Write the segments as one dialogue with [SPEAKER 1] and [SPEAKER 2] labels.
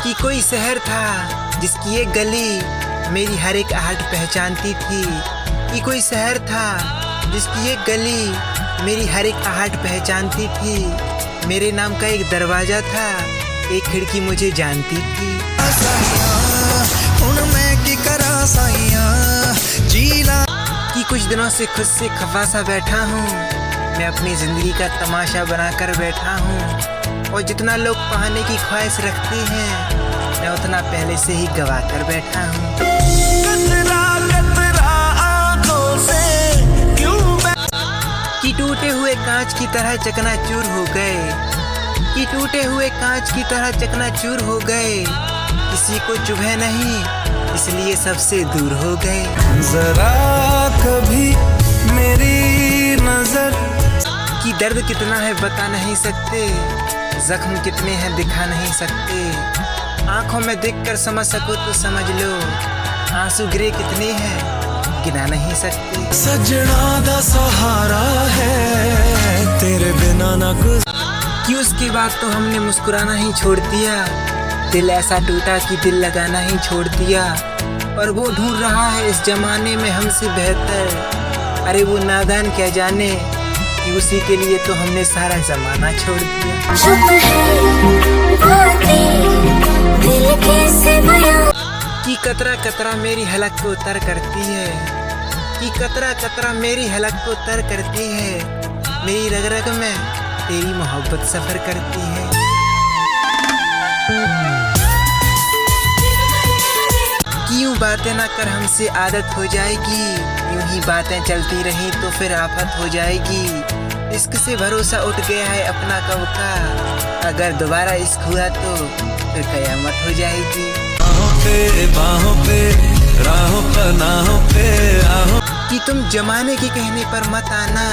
[SPEAKER 1] कि कोई शहर था जिसकी एक गली मेरी हर एक आहट पहचानती थी। कि कोई शहर था जिसकी एक गली मेरी हर एक आहट पहचानती थी। मेरे नाम का एक दरवाजा था, एक खिड़की मुझे जानती थी। कि कुछ दिनों से खुद से खफा सा बैठा हूँ, मैं अपनी ज़िंदगी का तमाशा बनाकर बैठा हूँ। और जितना लोग पाने की ख्वाहिश रखते हैं, मैं उतना पहले से ही गवा कर बैठा हूँ। कि टूटे हुए कांच की तरह चकनाचूर हो गए, कि टूटे हुए कांच की तरह चकनाचूर हो गए। किसी को चुभे नहीं इसलिए सबसे दूर हो गए।
[SPEAKER 2] जरा कभी मेरी नजर
[SPEAKER 1] कि दर्द कितना है बता नहीं सकते, जख्म कितने हैं दिखा नहीं सकते। आंखों में देखकर समझ सको तो समझ लो, आंसू गिरे कितने हैं गिना नहीं सकते।
[SPEAKER 2] सजना दा सहारा है तेरे बिना ना कुछ।
[SPEAKER 1] कि उसके बाद तो हमने मुस्कुराना ही छोड़ दिया, दिल ऐसा टूटा कि दिल लगाना ही छोड़ दिया। और वो ढूंढ रहा है इस जमाने में हमसे बेहतर। अरे वो नादान क्या जाने कि उसी के लिए तो हमने सारा जमाना छोड़ दिया। कि कतरा कतरा मेरी हलक को तर करती है, कि कतरा कतरा मेरी हलक को तर करती है। मेरी रग रग में तेरी मोहब्बत सफर करती है। कि यूं बातें ना कर हमसे आदत हो जाएगी, यूं ही बातें चलती रही तो फिर आफत हो जाएगी। इश्क से भरोसा उठ गया है अपना कब का, अगर दोबारा इश्क हुआ तो फिर कयामत हो जाएगी।
[SPEAKER 2] बाहों पे राहों पनाहों पे आहों।
[SPEAKER 1] कि तुम जमाने के कहने पर मत आना,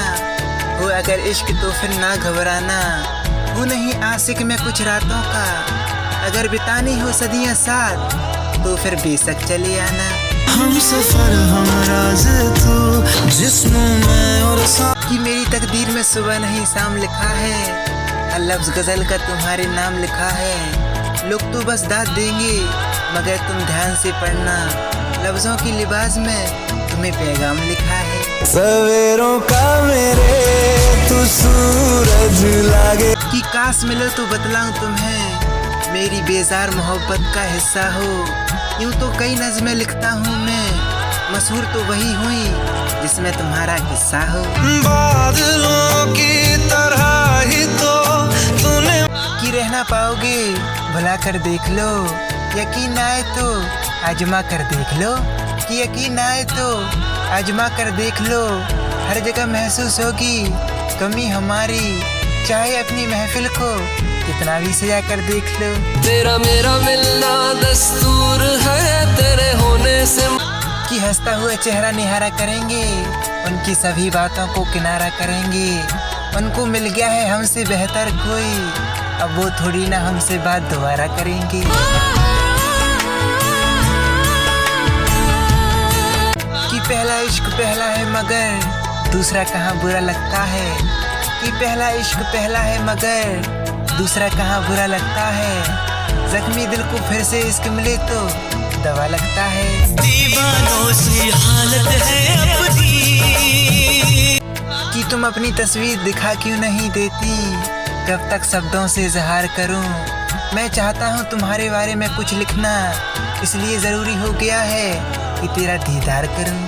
[SPEAKER 1] हो अगर इश्क तो फिर ना घबराना। वो नहीं आशिक में कुछ रातों का, अगर बितानी हो सदियां साथ तो फिर बेशक चले आना।
[SPEAKER 2] हम सफर हम राज तू जिस्म में और साथ।
[SPEAKER 1] कि मेरी तकदीर में सुबह नहीं शाम लिखा है, हर लफ्ज गजल का तुम्हारे नाम लिखा है। लोग तो बस दाद देंगे मगर तुम ध्यान से पढ़ना, लफ्जों की लिबास में तुम्हें पैगाम लिखा है।
[SPEAKER 2] सवेरों का मेरे तू सूरज लागे।
[SPEAKER 1] कि काश मिलो तो बतलाऊं तुम्हें, मेरी बेजार मोहब्बत का हिस्सा हो। यूं तो कई नज़्में लिखता हूँ मैं, मशहूर तो वही हुई जिसमें तुम्हारा किस्सा हो।
[SPEAKER 2] बादलों की तरह ही तो तूने।
[SPEAKER 1] कि रहना पाओगे भुला कर देख लो, यकीन आए तो आजमा कर देख लो। कि यकीन आए तो आजमा कर देख लो, हर जगह महसूस होगी कमी हमारी। चाहे अपनी महफिल को कितना भी सजा कर देख लो।
[SPEAKER 2] तेरा मेरा मिलना दस्तूर है तेरे होने से।
[SPEAKER 1] कि हंसता हुआ चेहरा निहारा करेंगे, उनकी सभी बातों को किनारा करेंगे। उनको मिल गया है हमसे बेहतर कोई, अब वो थोड़ी ना हमसे बात दोबारा करेंगे। कि पहला इश्क पहला है मगर दूसरा कहाँ बुरा लगता है। कि पहला इश्क पहला है मगर दूसरा कहाँ बुरा लगता है। जख्मी दिल को फिर से इश्क मिले तो दवा लगता है।
[SPEAKER 2] दीवानों सी हालत है अपनी।
[SPEAKER 1] कि तुम अपनी तस्वीर दिखा क्यों नहीं देती, कब तक शब्दों से इजहार करूं। मैं चाहता हूं तुम्हारे बारे में कुछ लिखना, इसलिए जरूरी हो गया है कि तेरा दीदार करूं।